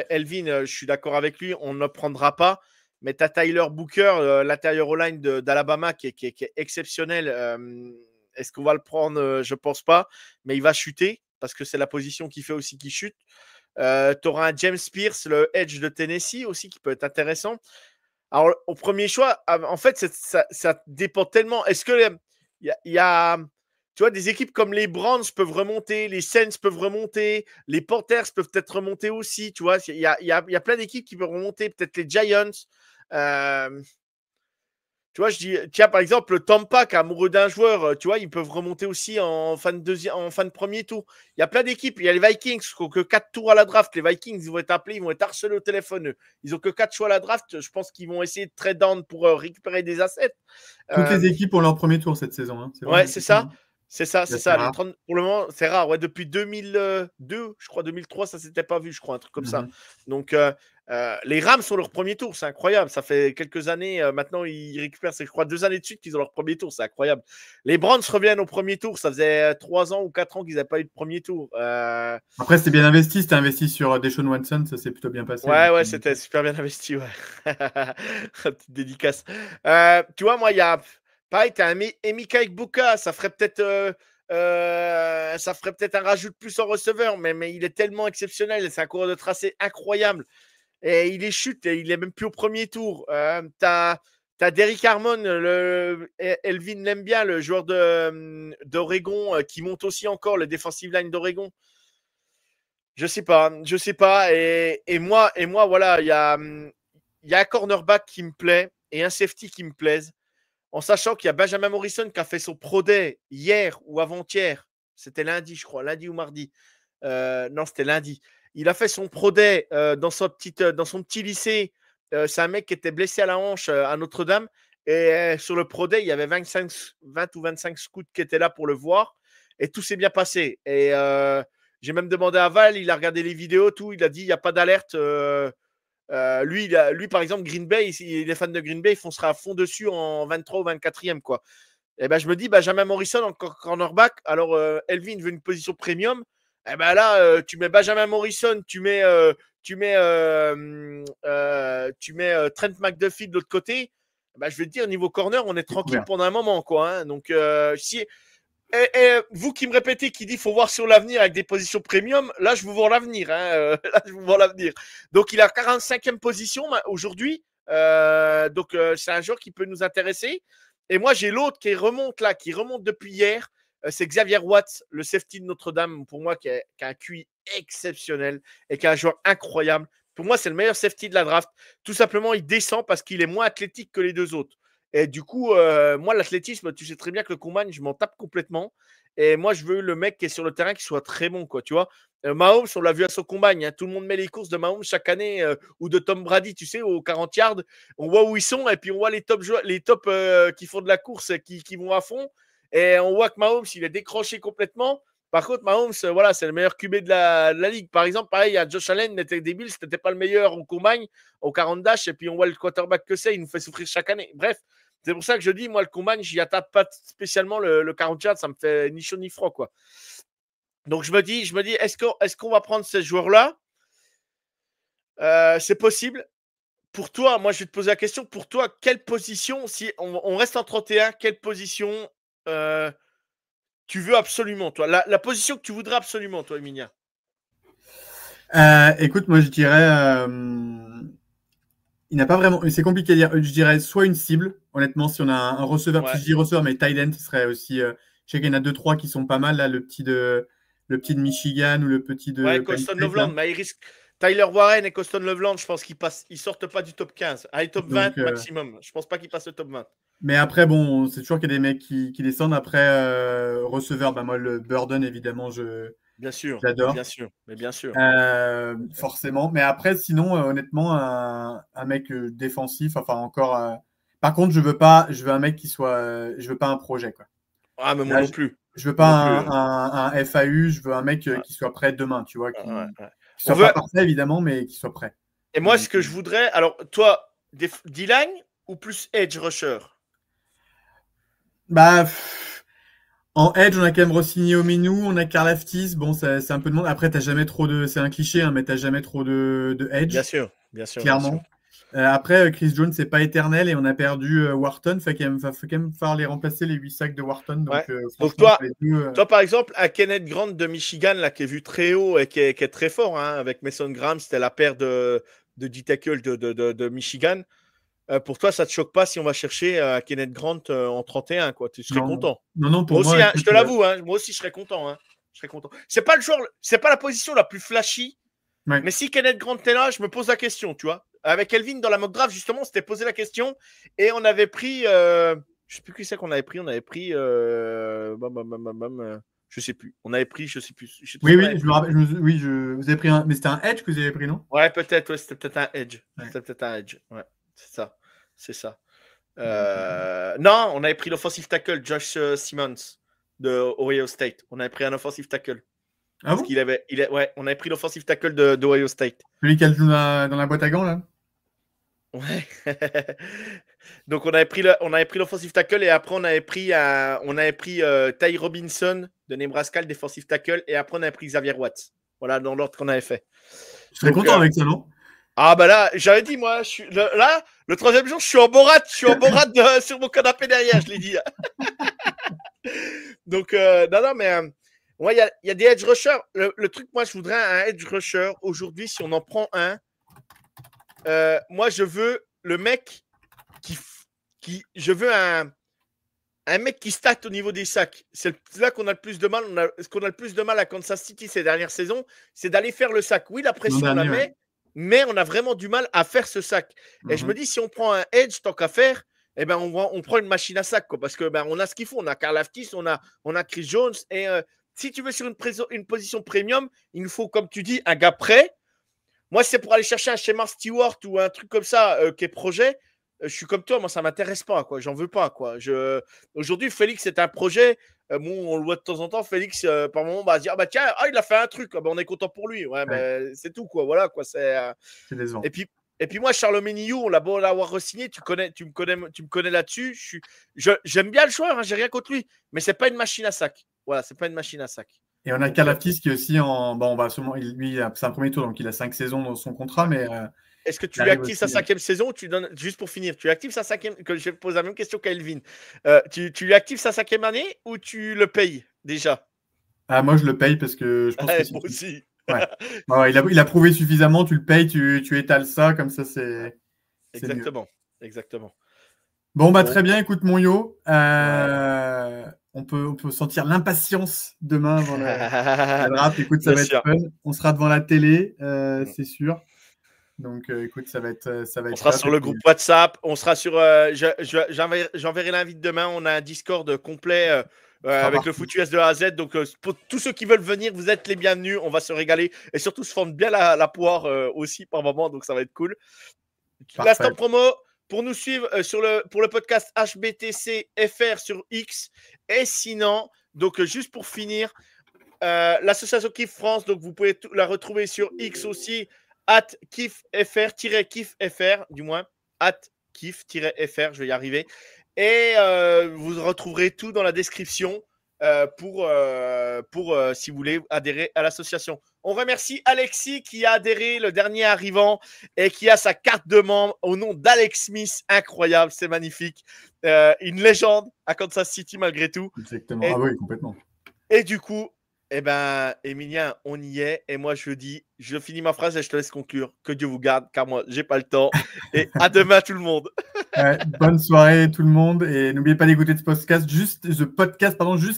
Elvin, je suis d'accord avec lui, on ne prendra pas. Mais tu as Tyler Booker, l'intérieur O-line d'Alabama, qui est exceptionnel. Est-ce qu'on va le prendre? Je ne pense pas. Mais il va chuter parce que c'est la position qui fait aussi qu'il chute. Tu auras un James Pierce, le edge de Tennessee aussi, qui peut être intéressant. Alors, au premier choix, en fait, ça dépend tellement. Est-ce que il y a tu vois, des équipes comme les Browns peuvent remonter, les Saints peuvent remonter, les Panthers peuvent peut-être remonter aussi. Tu vois, il y a plein d'équipes qui peuvent remonter, peut-être les Giants. Tu vois, je dis, tiens, par exemple, Tampa, qui est amoureux d'un joueur, tu vois, ils peuvent remonter aussi en fin de premier tour. Il y a plein d'équipes. Il y a les Vikings qui n'ont que 4 tours à la draft. Les Vikings, ils vont être appelés, ils vont être harcelés au téléphone. Ils n'ont que 4 choix à la draft. Je pense qu'ils vont essayer de trade down pour récupérer des assets. Toutes les équipes ont leur premier tour cette saison. Hein. Ouais, c'est ça. C'est ça. Pour le moment, c'est rare. Ouais, depuis 2002, je crois 2003, ça ne s'était pas vu, je crois, un truc comme ça. Donc, les Rams sont leur premier tour, c'est incroyable. Ça fait quelques années, maintenant ils récupèrent, je crois, 2 années de suite qu'ils ont leur premier tour, c'est incroyable. Les Browns reviennent au premier tour, ça faisait 3 ans ou 4 ans qu'ils n'avaient pas eu de premier tour. Après, c'était bien investi, c'était investi sur Deshaun Watson, ça s'est plutôt bien passé. Ouais, c'était super bien investi, ouais. Petite dédicace. Tu vois, moi, il y a, pareil, tu as un Emeka Egbuka, ça ferait peut-être un rajout de plus en receveur, mais il est tellement exceptionnel, c'est un coureur de tracé incroyable. Et il est chute, et il est même plus au premier tour. T'as Derrick Harmon, Elvin l'aime bien, le joueur d'Oregon, qui monte aussi encore, le defensive line d'Oregon. Je sais pas. Et moi, voilà, il y a un cornerback qui me plaît et un safety qui me plaise, en sachant qu'il y a Benjamin Morrison qui a fait son pro day hier ou avant-hier. C'était lundi, je crois, lundi ou mardi. Non, c'était lundi. Il a fait son pro day dans son petit lycée. C'est un mec qui était blessé à la hanche à Notre-Dame. Et sur le pro day, il y avait 20 ou 25 scouts qui étaient là pour le voir. Et tout s'est bien passé. Et j'ai même demandé à Val, il a regardé les vidéos, tout. Il a dit, il n'y a pas d'alerte. Lui, par exemple, Green Bay, il est fan de Green Bay, il foncera à fond dessus en 23 ou 24e, quoi. Et ben, je me dis, Benjamin Morrison en cornerback. Alors, Elvin veut une position premium. Et ben là, tu mets Benjamin Morrison, tu mets Trent McDuffie de l'autre côté. Ben, je vais te dire, niveau corner, on est tranquille pendant un moment, quoi. Hein. Donc, et vous qui me répétez qui dit faut voir sur l'avenir avec des positions premium, là je vous vends l'avenir. Hein, Donc il est à 45e position aujourd'hui. Donc c'est un joueur qui peut nous intéresser. Et moi j'ai l'autre qui remonte depuis hier. C'est Xavier Watts, le safety de Notre-Dame, pour moi qui a un QI exceptionnel et qui est un joueur incroyable. Pour moi c'est le meilleur safety de la draft. Tout simplement il descend parce qu'il est moins athlétique que les deux autres. Et du coup, moi, l'athlétisme, tu sais très bien que le combine, je m'en tape complètement. Et moi, je veux le mec qui est sur le terrain qui soit très bon, quoi, tu vois. Mahomes, on l'a vu à son combine. Hein, tout le monde met les courses de Mahomes chaque année ou de Tom Brady, tu sais, aux 40 yards. On voit où ils sont et puis on voit les top qui font de la course, qui vont à fond. Et on voit que Mahomes, il est décroché complètement. Par contre, Mahomes, voilà, c'est le meilleur QB de la ligue. Par exemple, pareil, il y a Josh Allen, il était débile, c'était pas le meilleur au combine, au 40 dash. Et puis on voit le quarterback que c'est, il nous fait souffrir chaque année. Bref. C'est pour ça que je dis, moi, le combine, j'y attaque pas spécialement le 40 yards, ça me fait ni chaud ni froid, quoi. Donc, je me dis, est-ce qu'on va prendre ces joueurs-là? C'est possible. Pour toi, moi, je vais te poser la question. Pour toi, quelle position, si on reste en 31, quelle position tu veux absolument, toi? La position que tu voudrais absolument, toi, Emilia? Écoute, moi, je dirais... il n'a pas vraiment. C'est compliqué à dire. Je dirais soit une cible, honnêtement, si on a un receveur, si je dis receveur, mais tight end, ce serait aussi. Je sais qu'il y en a 2-3 qui sont pas mal, là, le petit de Michigan ou le petit de. Ouais, Colston Loveland, mais il risque. Tyler Warren et Colston Loveland, je pense qu'ils sortent pas du top 15. Allez, top 20 maximum. Je pense pas qu'ils passent le top 20. Mais après, bon, c'est toujours qu'il y a des mecs qui descendent. Après, receveur, moi, le Burden, évidemment, Bien sûr, j'adore. Bien sûr. Forcément. Mais après, sinon, honnêtement, un mec défensif, enfin encore. Par contre, je veux un mec qui soit. Je veux pas un projet, quoi. Ah, mais moi non plus. Je veux pas un FAU, je veux un mec qui soit prêt demain, tu vois. Qui soit pas parfait, évidemment, mais qui soit prêt. Et moi, ce que je voudrais. Alors, toi, D-line ou plus edge rusher? En edge, on a quand même re-signé Omenu, on a Karlaftis. Bon, c'est un peu de monde. Après, t'as jamais trop de. C'est un cliché, hein, mais t'as jamais trop de edge. Bien sûr. Clairement. Après, Chris Jones, c'est pas éternel et on a perdu Wharton. Faut quand même falloir les remplacer, les 8 sacs de Wharton. Donc, toi, par exemple, à Kenneth Grant de Michigan, là, qui est vu très haut et qui est très fort, hein, avec Mason Graham, c'était la paire de D-tackle de Michigan. Pour toi, ça ne te choque pas si on va chercher Kenneth Grant en 31, quoi. Tu serais content. Non, pour moi aussi, je te l'avoue, moi aussi, je serais content. Hein. C'est pas le joueur, c'est pas la position la plus flashy. Ouais. Mais si Kenneth Grant est là, je me pose la question, tu vois. avec Elvin dans la mock draft, justement, on s'était posé la question et on avait pris, je sais plus qui c'est qu'on avait pris. On avait pris, je sais plus. On avait pris, je sais plus. Oui, je me rappelle. Vous avez pris un, mais c'était un edge que vous avez pris, non? Ouais, peut-être. Ouais, c'était peut-être un edge. Ouais. C'était peut-être un edge. Ouais, c'est ça. Non, on avait pris l'offensive tackle Josh Simmons de Ohio State. On avait pris un offensive tackle. Ah bon? Ouais, on avait pris l'offensive tackle d'Ohio State. Celui qui joue dans la boîte à gants, là? Ouais. Donc, on avait pris l'offensive tackle et après, on avait pris Ty Robinson de Nebraska, le defensive tackle, et après, on avait pris Xavier Watts. Voilà, dans l'ordre qu'on avait fait. Je serais content avec ça, non? Ah, bah là, j'avais dit, moi, là, le troisième jour, je suis en Borat sur mon canapé derrière, je l'ai dit. Donc, non, mais ouais, il y a des edge rushers. Le truc, moi, je voudrais un edge rusher. Aujourd'hui, si on en prend un, moi, je veux le mec je veux un mec qui stat au niveau des sacs. C'est là qu'on a le plus de mal. Ce qu'on a le plus de mal à Kansas City ces dernières saisons, c'est d'aller faire le sac. Oui, la pression, on la met, mais on a vraiment du mal à faire ce sac. Et je me dis, si on prend un edge, tant qu'à faire, eh ben, on prend une machine à sac, quoi, parce que on a ce qu'il faut. On a Karl Aftis, on a Chris Jones. Et si tu veux sur une position premium, il nous faut, comme tu dis, un gars prêt. Moi, c'est pour aller chercher un Shemar Stewart ou un truc comme ça qui est projet. Je suis comme toi, moi, ça ne m'intéresse pas, quoi. J'en veux pas, quoi. Aujourd'hui, Félix, c'est un projet. Bon, on le voit de temps en temps. Félix, par moment, va se dire, tiens, il a fait un truc. On est content pour lui. Ouais, mais c'est tout, quoi. Voilà, quoi. C'est décevant. Et puis moi, Charlemagne Niou, on l'a beau l'avoir re-signé, tu me connais là-dessus. J'aime bien le joueur, hein, j'ai rien contre lui, mais c'est pas une machine à sac. Voilà, c'est pas une machine à sac. Et on a Kalaftis qui est aussi on va sûrement, lui, c'est un premier tour, donc il a 5 saisons dans son contrat, mais. Est-ce que tu lui actives sa 5e saison ou tu donnes, juste pour finir, tu lui actives sa 5e, que je pose la même question qu'à Elvin. Tu lui actives sa 5e année ou tu le payes déjà? Ah, moi, je le paye parce que je pense que. Moi aussi. Ouais. Il a prouvé suffisamment, tu le payes, tu étales ça, comme ça, c'est. Exactement. Mieux. Exactement. Bon, très bien, écoute, mon yo. On peut sentir l'impatience demain avant la draft. Écoute, ça va être fun. On sera devant la télé, c'est sûr. Donc, écoute, ça va être. On sera sur le groupe WhatsApp. On sera sur. J'enverrai l'invite demain. On a un Discord complet avec le foot US de A à Z. Donc, pour tous ceux qui veulent venir, vous êtes les bienvenus. On va se régaler et surtout se fendre bien la poire aussi par moment. Donc, ça va être cool. L'instant promo. Pour nous suivre pour le podcast HBTC FR sur X. Et sinon, donc juste pour finir, l'association Kiff France, donc vous pouvez la retrouver sur X aussi, @kiffFR, du moins, @kiff-fr, je vais y arriver. Et vous retrouverez tout dans la description pour si vous voulez adhérer à l'association. On remercie Alexis qui a adhéré, le dernier arrivant, et qui a sa carte de membre au nom d'Alex Smith. Incroyable, c'est magnifique. Une légende à Kansas City malgré tout. Exactement. Ah oui, complètement. Et du coup, Emilien, on y est. Et moi, je finis ma phrase et je te laisse conclure. Que Dieu vous garde, car moi, j'ai pas le temps. Et à demain, tout le monde. Bonne soirée, tout le monde. Et n'oubliez pas d'écouter ce podcast juste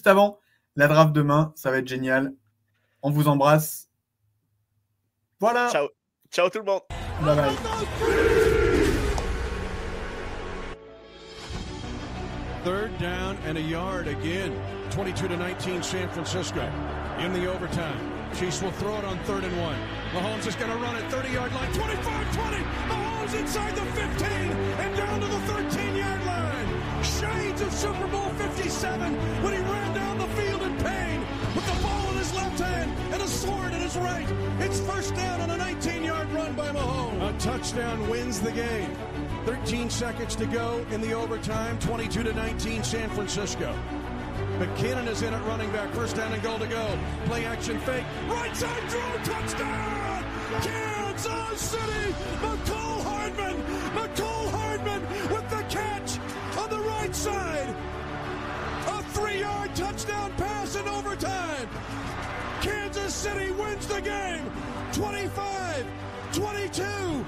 avant la draft demain. Ça va être génial. On vous embrasse. Voilà. Ciao. Ciao tout le monde. Bye bye. Third down and a yard again. 22-19 San Francisco in the overtime. Chiefs will throw it on 3rd and 1. Mahomes is going to run it 30-yard line. 25-20. Mahomes inside the 15 and down to the 13-yard line. Shades of Super Bowl 57 when he ran down the field in pain with the ball in his left hand and a sword in his right. It's first down on a 19-yard run by Mahomes. A touchdown wins the game. 13 seconds to go in the overtime. 22-19 San Francisco. McKinnon is in at running back. First down and goal to go. Play action fake. Right side throw. Touchdown! Kansas City! McCole Hardman with the catch on the right side. A 3-yard touchdown pass in overtime. Kansas City wins the game. 25-22.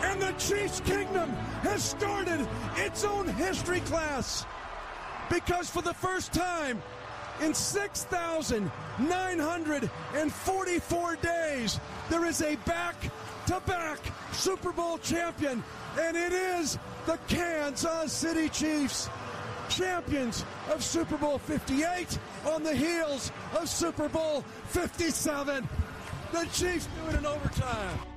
And the Chiefs Kingdom has started its own history class. Because for the first time in 6,944 days, there is a back back-to-back Super Bowl champion, and it is the Kansas City Chiefs, champions of Super Bowl 58 on the heels of Super Bowl 57. The Chiefs do it in overtime.